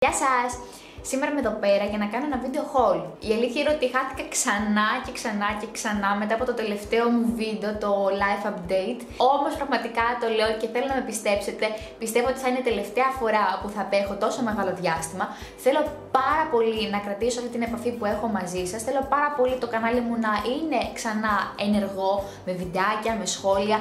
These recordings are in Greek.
Γεια σας! Σήμερα είμαι εδώ πέρα για να κάνω ένα βίντεο haul. Η αλήθεια είναι ότι χάθηκα ξανά μετά από το τελευταίο μου βίντεο, το live update. Όμως πραγματικά το λέω και θέλω να με πιστέψετε. Πιστεύω ότι θα είναι η τελευταία φορά που θα απέχω τόσο μεγάλο διάστημα. Θέλω πάρα πολύ να κρατήσω αυτή την επαφή που έχω μαζί σας. Θέλω πάρα πολύ το κανάλι μου να είναι ξανά ενεργό, με βιντεάκια, με σχόλια.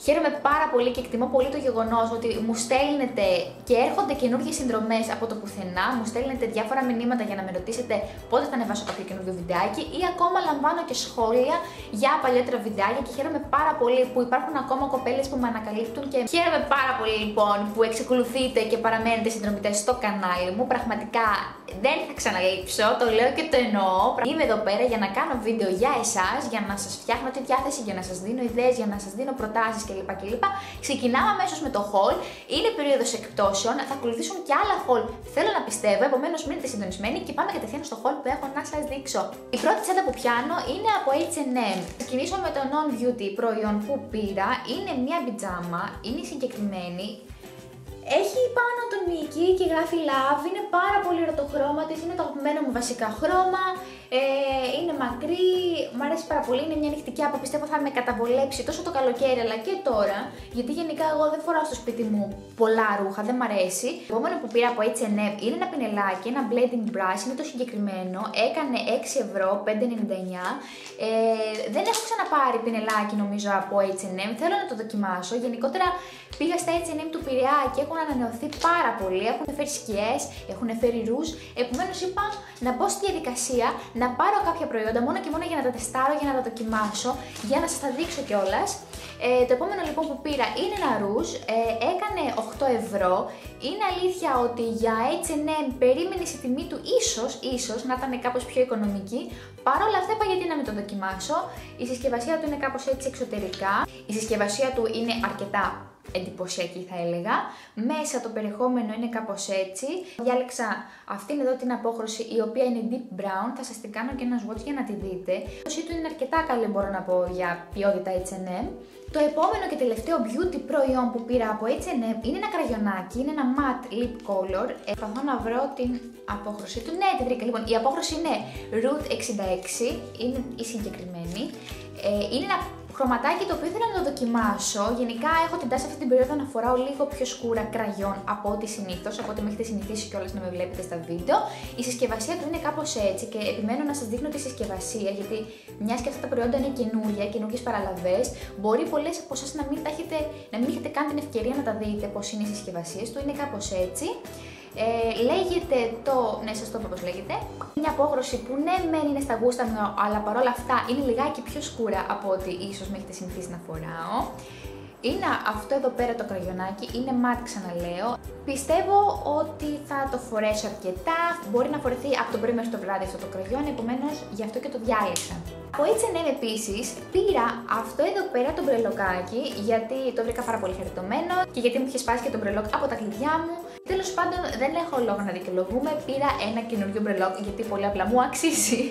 Χαίρομαι πάρα πολύ και εκτιμώ πολύ το γεγονός ότι μου στέλνετε και έρχονται καινούργιες συνδρομές από το πουθενά, μου στέλνετε διάφορα μηνύματα για να με ρωτήσετε πότε θα ανεβάσω κάποιο καινούργιο βιντεάκι ή ακόμα λαμβάνω και σχόλια για παλιότερα βιντεάκια και χαίρομαι πάρα πολύ που υπάρχουν ακόμα κοπέλες που με ανακαλύπτουν και χαίρομαι πάρα πολύ λοιπόν που εξακολουθείτε και παραμένετε συνδρομητές στο κανάλι μου. Πραγματικά δεν θα ξαναλείψω, το λέω και το εννοώ. Είμαι εδώ πέρα για να κάνω βίντεο για εσάς, για να σας φτιάχνω τη διάθεση, για να σας δίνω ιδέες, για να σας δίνω προτάσεις κλπ. Ξεκινάμε αμέσως με το haul. Είναι περίοδος εκπτώσεων, θα ακολουθήσουν και άλλα haul, θέλω να πιστεύω, επομένως μείνετε συντονισμένοι και πάμε κατευθείαν στο haul που έχω να σας δείξω. Η πρώτη τσάντα που πιάνω είναι από H&M. Ξεκινήσω με το non-beauty προϊόν που πήρα. Είναι μια πιτζάμα, είναι συγκεκριμένη. Έχει πάνω τον Mickey και γράφει Love, είναι πάρα πολύ ωραίο το χρώμα της, είναι το αγαπημένο μου βασικά χρώμα, είναι μακρύ, μου αρέσει πάρα πολύ, είναι μια νυχτικιά που πιστεύω θα με καταβολέψει τόσο το καλοκαίρι αλλά και τώρα, γιατί γενικά εγώ δεν φοράω στο σπίτι μου πολλά ρούχα, δεν μ' αρέσει. Το επόμενο που πήρα από H&M είναι ένα πινελάκι, ένα blending brush, είναι το συγκεκριμένο, έκανε 6 ευρώ, 5,99. Δεν έχω ξαναπάρει πινελάκι νομίζω από H&M, θέλω να το δοκιμάσω. Γενικότερα πήγα στα H&M του Πειραιά και έχουν ανανεωθεί πάρα πολύ, έχουν φέρει σκιές, έχουν φέρει ρούζ, επομένως είπα να μπω στη διαδικασία να πάρω κάποια προϊόντα μόνο και μόνο για να τα τεστάρω, για να τα δοκιμάσω, για να σας τα δείξω κιόλας. Το επόμενο λοιπόν που πήρα είναι ένα ρούζ, έκανε 8 ευρώ. Είναι αλήθεια ότι για H&M περίμενε η τιμή του ίσως να ήταν κάπως πιο οικονομική. Παρ' όλα αυτά είπα γιατί να μην το δοκιμάσω. Η συσκευασία του είναι κάπως έτσι εξωτερικά. Η συσκευασία του είναι αρκετά εντυπωσιακή θα έλεγα. Μέσα το περιεχόμενο είναι κάπως έτσι. Διάλεξα αυτήν εδώ την απόχρωση η οποία είναι deep brown. Θα σας την κάνω και ένα swatch για να τη δείτε. Η απόχρωσή του είναι αρκετά καλή μπορώ να πω για ποιότητα H&M. Το επόμενο και τελευταίο beauty προϊόν που πήρα από H&M είναι ένα κραγιονάκι, είναι ένα matte lip color. Προσπαθώ να βρω την απόχρωση του. Ναι, τη βρήκα. Λοιπόν, η απόχρωση είναι Root 66, είναι η συγκεκριμένη. Είναι ένα χρωματάκι το οποίο ήθελα να το δοκιμάσω. Γενικά έχω την τάση αυτή την περίοδο να φοράω λίγο πιο σκούρα κραγιόν από ό,τι συνήθως, από ό,τι με έχετε συνηθίσει κιόλας να με βλέπετε στα βίντεο. Η συσκευασία του είναι κάπως έτσι και επιμένω να σας δείχνω τη συσκευασία γιατί μιας και αυτά τα προϊόντα είναι καινούργιες παραλαβές, μπορεί πολλές από εσάς να μην έχετε καν την ευκαιρία να τα δείτε πώς είναι οι συσκευασίες του, είναι κάπως έτσι. Λέγεται ναι σας το πω πώς λέγεται. Μια απόχρωση που ναι μεν είναι στα γούστα μου, αλλά παρόλα αυτά είναι λιγάκι πιο σκούρα από ό,τι ίσως με έχετε συνηθίσει να φοράω. Είναι αυτό εδώ πέρα το κραγιονάκι, είναι matte ξαναλέω. Πιστεύω ότι θα το φορέσω αρκετά, μπορεί να φορεθεί από το πρωί μέχρι το βράδυ αυτό το κραγιόν, επομένως γι' αυτό και το διάλεξα. Από H&M επίσης πήρα αυτό εδώ πέρα το μπρελοκάκι, γιατί το βρήκα πάρα πολύ χαριτωμένο και γιατί μου είχε σπάσει και το μπρελόκ από τα κλειδιά μου. Τέλος πάντων δεν έχω λόγο να δικαιολογούμε, πήρα ένα καινούριο μπρελόκ γιατί πολύ απλά μου αξίζει.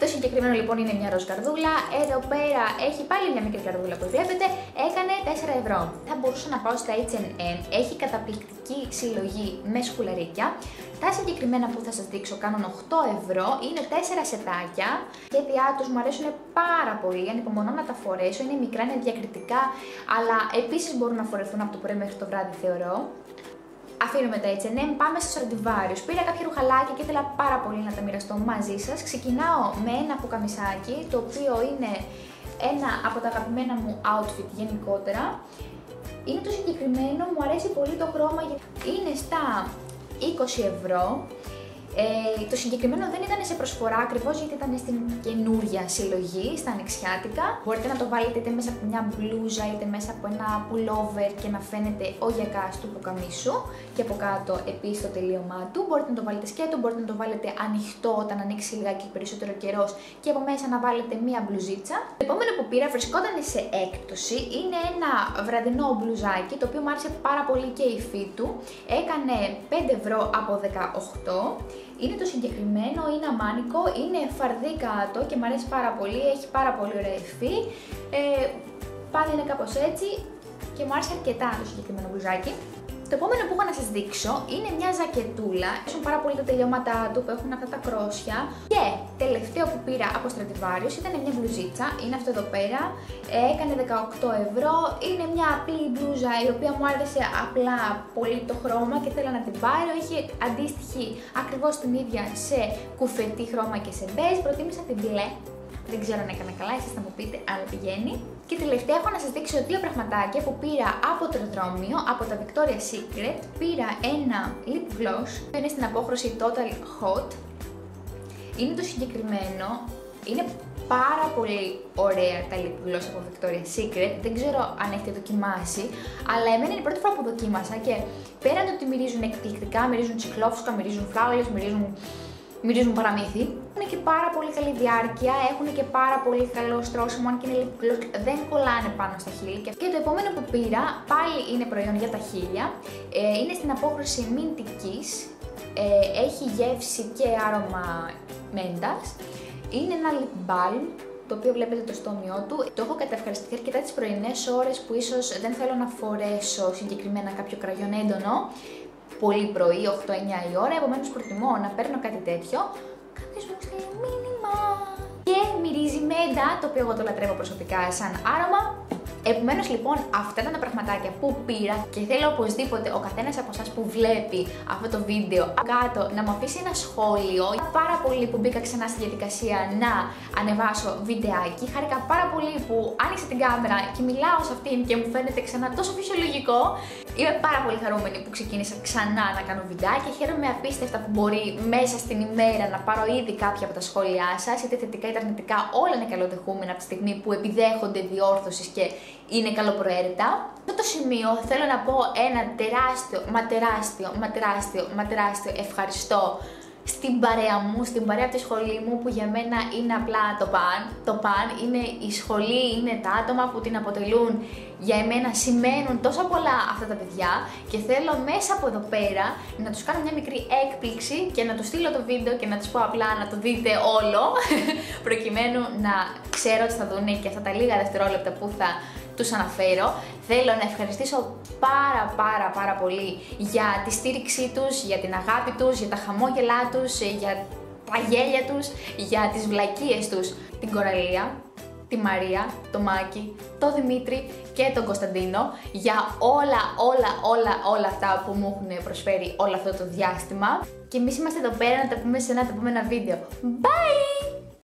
Το συγκεκριμένο λοιπόν είναι μια ροζ καρδούλα, εδώ πέρα έχει πάλι μια μικρή καρδούλα που βλέπετε, έκανε 4 ευρώ. Θα μπορούσα να πάω στα H&M, έχει καταπληκτική συλλογή με σκουλαρίκια. Τα συγκεκριμένα που θα σας δείξω κάνουν 8 ευρώ, είναι 4 σετάκια. Τα σχέδιά τους μου αρέσουν πάρα πολύ, ανυπομονώ να τα φορέσω, είναι μικρά, είναι διακριτικά, αλλά επίσης μπορούν να φορεθούν από το πρωί μέχρι το βράδυ θεωρώ. Αφήνουμε τα H&M, πάμε στους Stradivarius. Πήρα κάποια ρουχαλάκια και ήθελα πάρα πολύ να τα μοιραστώ μαζί σας. Ξεκινάω με ένα πουκαμισάκι, το οποίο είναι ένα από τα αγαπημένα μου outfit γενικότερα. Είναι το συγκεκριμένο, μου αρέσει πολύ το χρώμα, είναι στα 20 ευρώ. Το συγκεκριμένο δεν ήταν σε προσφορά ακριβώς γιατί ήταν στην καινούρια συλλογή, στα ανοιξιάτικα. Μπορείτε να το βάλετε είτε μέσα από μια μπλούζα είτε μέσα από ένα pullover και να φαίνεται ο γιακάς του πουκαμίσου και από κάτω επίσης το τελείωμά του. Μπορείτε να το βάλετε σκέτο, μπορείτε να το βάλετε ανοιχτό όταν ανοίξει λιγάκι περισσότερο καιρός και από μέσα να βάλετε μια μπλουζίτσα. Το επόμενο που πήρα βρισκόταν σε έκπτωση, είναι ένα βραδινό μπλουζάκι το οποίο μου άρεσε πάρα πολύ και η υφή του. Έκανε 5 ευρώ από 18. Είναι το συγκεκριμένο, είναι αμάνικο, είναι φαρδί κάτω και μου αρέσει πάρα πολύ, έχει πάρα πολύ ωραία υφή. Πάλι είναι κάπως έτσι και μου άρεσε αρκετά το συγκεκριμένο μπλουζάκι. Το επόμενο που έχω να σας δείξω είναι μια ζακετούλα. Έχουν πάρα πολύ τα τελειώματά του που έχουν αυτά τα κρόσια. Και τελευταίο που πήρα από Stradivarius ήταν μια μπλουζίτσα. Είναι αυτό εδώ πέρα. Έκανε 18 ευρώ. Είναι μια απλή μπλούζα η οποία μου άρεσε απλά πολύ το χρώμα και θέλω να την πάρω. Έχει αντίστοιχη ακριβώς την ίδια σε κουφετή χρώμα και σε μπέζ. Προτίμησα την μπλε. Δεν ξέρω αν έκανα καλά, εσείς θα μου πείτε αν πηγαίνει. Και τελευταία έχω να σας δείξω δύο πραγματάκια που πήρα από το αεροδρόμιο, από τα Victoria's Secret. Πήρα ένα lip gloss, που είναι στην απόχρωση Total Hot. Είναι το συγκεκριμένο, είναι πάρα πολύ ωραία τα lip gloss από Victoria's Secret. Δεν ξέρω αν έχετε δοκιμάσει, αλλά εμένα είναι η πρώτη φορά που δοκίμασα και πέραν το ότι μυρίζουν εκπληκτικά, μυρίζουν τσικλόφουσκα, μυρίζουν φράουλες, μυρίζουν παραμύθι. Έχουν και πάρα πολύ καλή διάρκεια, έχουν και πάρα πολύ καλό στρώσιμο, αν και είναι lip gloss, δεν κολλάνε πάνω στα χείλη. Και το επόμενο που πήρα πάλι είναι προϊόν για τα χείλια. Είναι στην απόχρωση Minty Kiss. Έχει γεύση και άρωμα μέντας. Είναι ένα lip balm, το οποίο βλέπετε το στόμιό του. Το έχω καταευχαριστηθεί αρκετά τις πρωινές ώρες που ίσως δεν θέλω να φορέσω συγκεκριμένα κάποιο κραγιόν έντονο. Πολύ πρωί, 8-9 η ώρα, επομένως προτιμώ να παίρνω κάτι τέτοιο. Κάποιος μου στείλει μήνυμα. Και μυρίζει μέντα, το οποίο εγώ το λατρεύω προσωπικά σαν άρωμα. Επομένως λοιπόν αυτά ήταν τα πραγματάκια που πήρα και θέλω οπωσδήποτε ο καθένας από εσάς που βλέπει αυτό το βίντεο κάτω να μου αφήσει ένα σχόλιο. Πάρα πολύ που μπήκα ξανά στη διαδικασία να ανεβάσω βιντεάκι. Χάρηκα πάρα πολύ που άνοιξα την κάμερα και μιλάω σε αυτήν και μου φαίνεται ξανά τόσο φυσιολογικό. Είμαι πάρα πολύ χαρούμενη που ξεκίνησα ξανά να κάνω βιντεάκια. Χαίρομαι απίστευτα που μπορεί μέσα στην ημέρα να πάρω ήδη κάποια από τα σχόλιά σας, είτε θετικά είτε αρνητικά, όλα είναι καλοδεχούμενα από τη στιγμή που επιδέχονται διόρθωση και είναι καλοπροαίρετα. Σε αυτό το σημείο θέλω να πω ένα τεράστιο ευχαριστώ στην παρέα μου, στην παρέα από τη σχολή μου που για μένα είναι απλά το παν. Είναι η σχολή, είναι τα άτομα που την αποτελούν. Για εμένα σημαίνουν τόσα πολλά αυτά τα παιδιά και θέλω μέσα από εδώ πέρα να τους κάνω μια μικρή έκπληξη και να τους στείλω το βίντεο και να τους πω απλά να το δείτε όλο προκειμένου να ξέρω ότι θα δουν και αυτά τα λίγα δευτερόλεπτα που θα τους αναφέρω. Θέλω να ευχαριστήσω πάρα πολύ για τη στήριξή τους, για την αγάπη τους, για τα χαμόγελά τους, για τα γέλια τους, για τις βλακίες τους. Την Κοραλία, τη Μαρία, το Μάκη, το Δημήτρη και τον Κωνσταντίνο για όλα αυτά που μου έχουν προσφέρει όλο αυτό το διάστημα. Και εμείς είμαστε εδώ πέρα να τα πούμε σε ένα επόμενο βίντεο. Bye!